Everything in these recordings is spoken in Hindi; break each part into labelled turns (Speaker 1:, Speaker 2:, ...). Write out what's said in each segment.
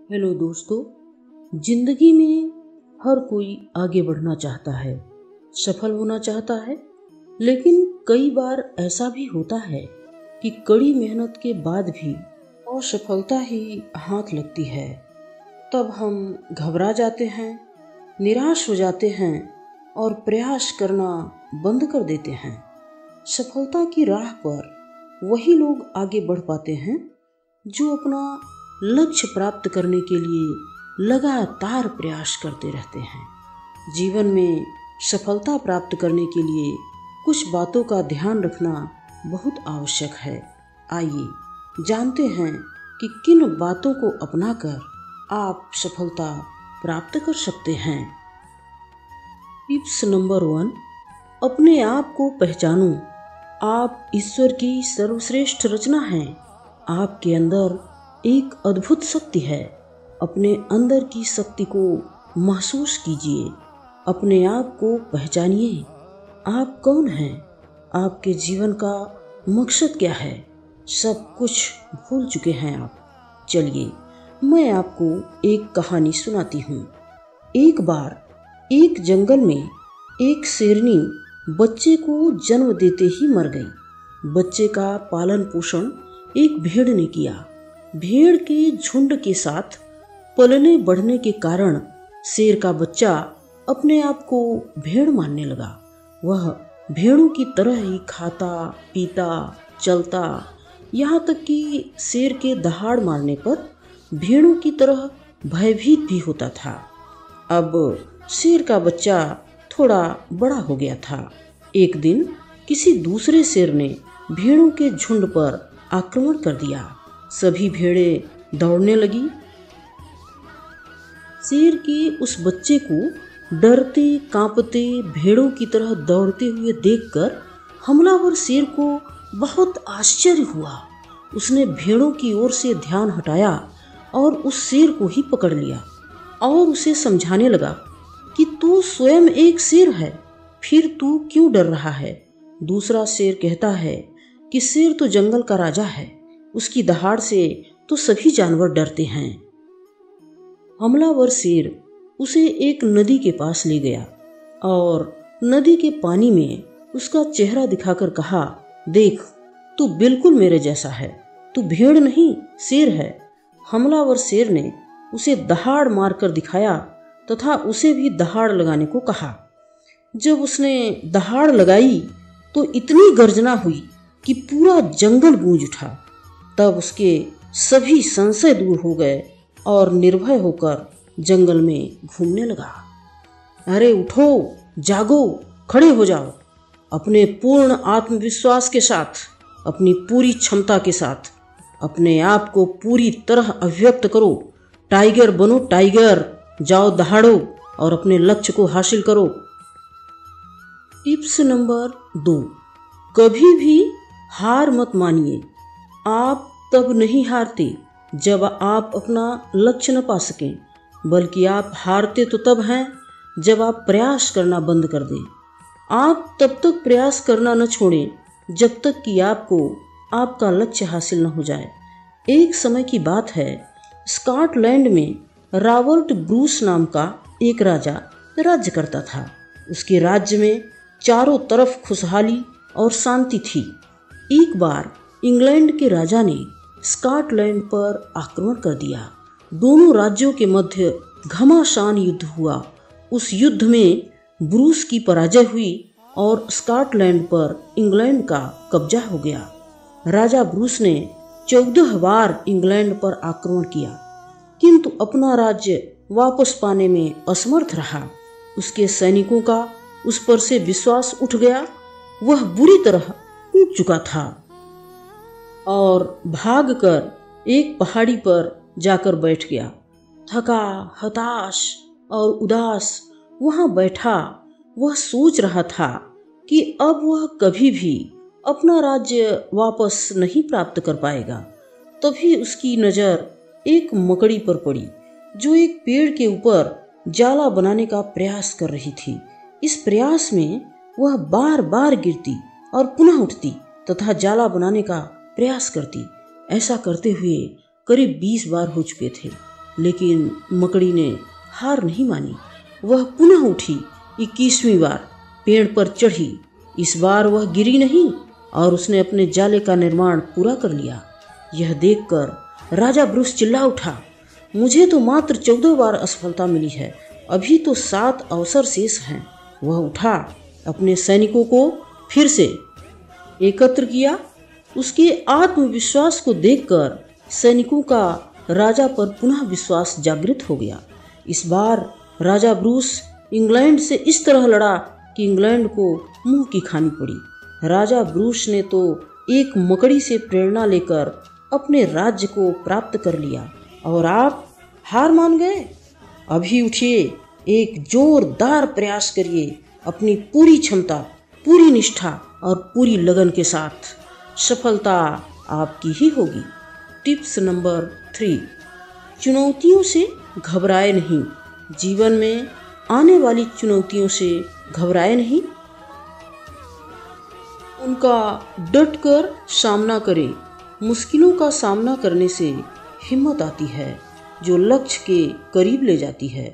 Speaker 1: हेलो दोस्तों। जिंदगी में हर कोई आगे बढ़ना चाहता है, सफल होना चाहता है, लेकिन कई बार ऐसा भी होता है कि कड़ी मेहनत के बाद भी असफलता ही हाथ लगती है। तब हम घबरा जाते हैं, निराश हो जाते हैं और प्रयास करना बंद कर देते हैं। सफलता की राह पर वही लोग आगे बढ़ पाते हैं जो अपना लक्ष्य प्राप्त करने के लिए लगातार प्रयास करते रहते हैं। जीवन में सफलता प्राप्त करने के लिए कुछ बातों का ध्यान रखना बहुत आवश्यक है। आइए जानते हैं कि किन बातों को अपनाकर आप सफलता प्राप्त कर सकते हैं। टिप्स नंबर 1, अपने आप को पहचानो। आप ईश्वर की सर्वश्रेष्ठ रचना हैं। आपके अंदर एक अद्भुत शक्ति है। अपने अंदर की शक्ति को महसूस कीजिए, अपने आप को पहचानिए। आप कौन हैं? आपके जीवन का मकसद क्या है? सब कुछ भूल चुके हैं आप। चलिए मैं आपको एक कहानी सुनाती हूँ। एक बार एक जंगल में एक शेरनी बच्चे को जन्म देते ही मर गई। बच्चे का पालन पोषण एक भेड़ ने किया। भेड़ के झुंड के साथ पलने बढ़ने के कारण शेर का बच्चा अपने आप को भेड़ मानने लगा। वह भेड़ों की तरह ही खाता, पीता, चलता, यहाँ तक कि शेर के दहाड़ मारने पर भेड़ों की तरह भयभीत भी होता था। अब शेर का बच्चा थोड़ा बड़ा हो गया था। एक दिन किसी दूसरे शेर ने भेड़ों के झुंड पर आक्रमण कर दिया। सभी भेड़ें दौड़ने लगी। शेर के उस बच्चे को डरते कांपते भेड़ों की तरह दौड़ते हुए देखकर हमलावर शेर को बहुत आश्चर्य हुआ। उसने भेड़ों की ओर से ध्यान हटाया और उस शेर को ही पकड़ लिया और उसे समझाने लगा कि तू स्वयं एक शेर है, फिर तू क्यों डर रहा है? दूसरा शेर कहता है कि शेर तो जंगल का राजा है, उसकी दहाड़ से तो सभी जानवर डरते हैं। हमलावर शेर उसे एक नदी के पास ले गया और नदी के पानी में उसका चेहरा दिखाकर कहा, देख, तू बिल्कुल मेरे जैसा है, तू भेड़ नहीं शेर है। हमलावर शेर ने उसे दहाड़ मारकर दिखाया तथा उसे भी दहाड़ लगाने को कहा। जब उसने दहाड़ लगाई तो इतनी गर्जना हुई कि पूरा जंगल गूंज उठा। तब उसके सभी संशय दूर हो गए और निर्भय होकर जंगल में घूमने लगा। अरे उठो, जागो, खड़े हो जाओ। अपने पूर्ण आत्मविश्वास के साथ, अपनी पूरी क्षमता के साथ अपने आप को पूरी तरह अभिव्यक्त करो। टाइगर बनो, टाइगर। जाओ, दहाड़ो और अपने लक्ष्य को हासिल करो। टिप्स नंबर 2, कभी भी हार मत मानिए। आप तब नहीं हारते जब आप अपना लक्ष्य न पा सकें, बल्कि आप हारते तो तब हैं जब आप प्रयास करना बंद कर दें। आप तब तक प्रयास करना न छोड़ें जब तक कि आपको आपका लक्ष्य हासिल न हो जाए। एक समय की बात है, स्कॉटलैंड में रॉबर्ट ब्रूस नाम का एक राजा राज्य करता था। उसके राज्य में चारों तरफ खुशहाली और शांति थी। एक बार इंग्लैंड के राजा ने स्कॉटलैंड पर आक्रमण कर दिया। दोनों राज्यों के मध्य घमासान युद्ध हुआ। उस युद्ध में ब्रूस की पराजय हुई और स्कॉटलैंड पर इंग्लैंड का कब्जा हो गया। राजा ब्रूस ने 14 बार इंग्लैंड पर आक्रमण किया, किंतु अपना राज्य वापस पाने में असमर्थ रहा। उसके सैनिकों का उस पर से विश्वास उठ गया। वह बुरी तरह टूट चुका था और भागकर एक पहाड़ी पर जाकर बैठ गया। थका, हताश और उदास वहां बैठा। वह सोच रहा था कि अब वह कभी भी अपना राज्य वापस नहीं प्राप्त कर पाएगा। तभी उसकी नजर एक मकड़ी पर पड़ी जो एक पेड़ के ऊपर जाला बनाने का प्रयास कर रही थी। इस प्रयास में वह बार बार गिरती और पुनः उठती तथा जाला बनाने का प्रयास करती। ऐसा करते हुए करीब 20 बार हो चुके थे। लेकिन मकड़ी ने हार नहीं मानी। वह पुनः उठी, 21वीं बार पेड़ पर चढ़ी। इस बार वह गिरी नहीं और उसने अपने जाले का निर्माण पूरा कर लिया। यह देखकर राजा ब्रूस चिल्ला उठा, मुझे तो मात्र 14 बार असफलता मिली है, अभी तो 7 अवसर शेष हैं। वह उठा, अपने सैनिकों को फिर से एकत्र किया। उसके आत्मविश्वास को देखकर सैनिकों का राजा पर पुनः विश्वास जागृत हो गया। इस बार राजा ब्रूस इंग्लैंड से इस तरह लड़ा कि इंग्लैंड को मुंह की खानी पड़ी। राजा ब्रूस ने तो एक मकड़ी से प्रेरणा लेकर अपने राज्य को प्राप्त कर लिया और आप हार मान गए। अभी उठिए, एक जोरदार प्रयास करिए, अपनी पूरी क्षमता, पूरी निष्ठा और पूरी लगन के साथ। सफलता आपकी ही होगी। टिप्स नंबर 3, चुनौतियों से घबराए नहीं। जीवन में आने वाली चुनौतियों से घबराए नहीं, उनका डटकर सामना करें। मुश्किलों का सामना करने से हिम्मत आती है जो लक्ष्य के करीब ले जाती है।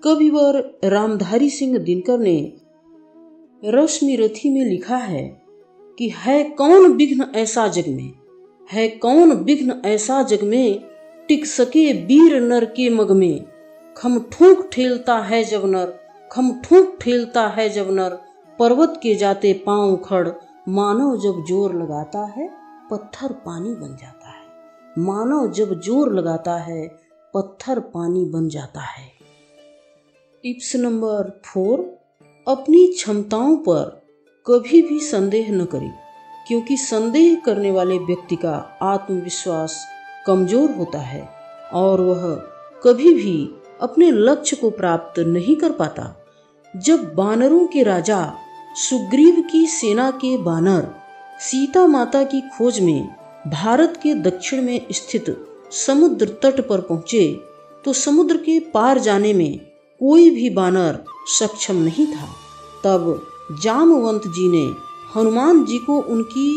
Speaker 1: कविवर रामधारी सिंह दिनकर ने रश्मि रथी में लिखा है कि है कौन विघ्न ऐसा जग में, है कौन विघ्न ऐसा जग में, टिक सके वीर नर के मग में। खम ठोंक ठेलता है जब नर, खम ठोंक ठेलता है जब नर, पर्वत के जाते पांव उखड़, मानव जब जोर लगाता है पत्थर पानी बन जाता है। मानव जब जोर लगाता है पत्थर पानी बन जाता है। टिप्स नंबर 4, अपनी क्षमताओं पर कभी भी संदेह न करें, क्योंकि संदेह करने वाले व्यक्ति का आत्मविश्वास कमजोर होता है और वह कभी भी अपने लक्ष्य को प्राप्त नहीं कर पाता। जब वानरों के राजा सुग्रीव की सेना के वानर सीता माता की खोज में भारत के दक्षिण में स्थित समुद्र तट पर पहुंचे तो समुद्र के पार जाने में कोई भी वानर सक्षम नहीं था। तब जामवंत जी ने हनुमान जी को उनकी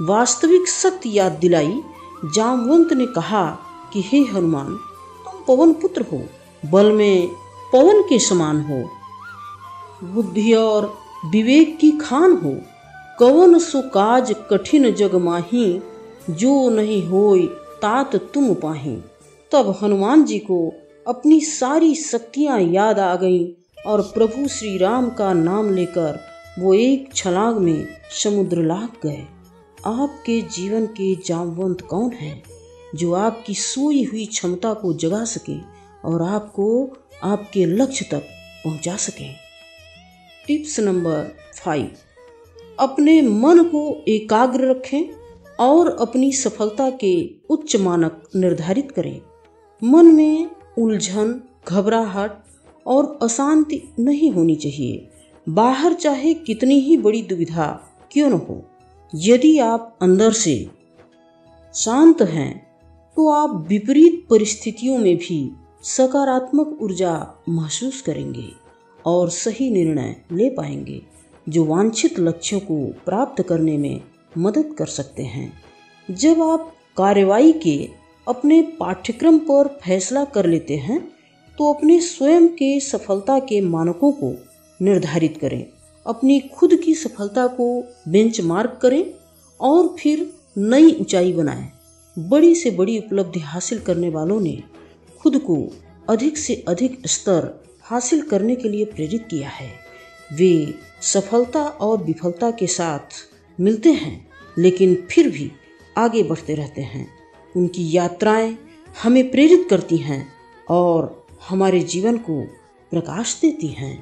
Speaker 1: वास्तविक शक्ति याद दिलाई। जामवंत ने कहा कि हे हनुमान, तुम पवन पुत्र हो, बल में पवन के समान हो, बुद्धि और विवेक की खान हो। कवन सो काज कठिन जग माही, जो नहीं होय तात तुम पाही। तब हनुमान जी को अपनी सारी शक्तियां याद आ गईं और प्रभु श्री राम का नाम लेकर वो एक छलांग में समुद्र लाग गए। आपके जीवन के जामवंत कौन हैं जो आपकी सोई हुई क्षमता को जगा सके और आपको आपके लक्ष्य तक पहुंचा सके। टिप्स नंबर 5, अपने मन को एकाग्र रखें और अपनी सफलता के उच्च मानक निर्धारित करें। मन में उलझन, घबराहट और अशांति नहीं होनी चाहिए। बाहर चाहे कितनी ही बड़ी दुविधा क्यों न हो, यदि आप अंदर से शांत हैं तो आप विपरीत परिस्थितियों में भी सकारात्मक ऊर्जा महसूस करेंगे और सही निर्णय ले पाएंगे जो वांछित लक्ष्यों को प्राप्त करने में मदद कर सकते हैं। जब आप कार्रवाई के अपने पाठ्यक्रम पर फैसला कर लेते हैं तो अपने स्वयं के सफलता के मानकों को निर्धारित करें, अपनी खुद की सफलता को बेंचमार्क करें और फिर नई ऊंचाई बनाएं। बड़ी से बड़ी उपलब्धि हासिल करने वालों ने खुद को अधिक से अधिक स्तर हासिल करने के लिए प्रेरित किया है। वे सफलता और विफलता के साथ मिलते हैं लेकिन फिर भी आगे बढ़ते रहते हैं। उनकी यात्राएं हमें प्रेरित करती हैं और हमारे जीवन को प्रकाश देती हैं।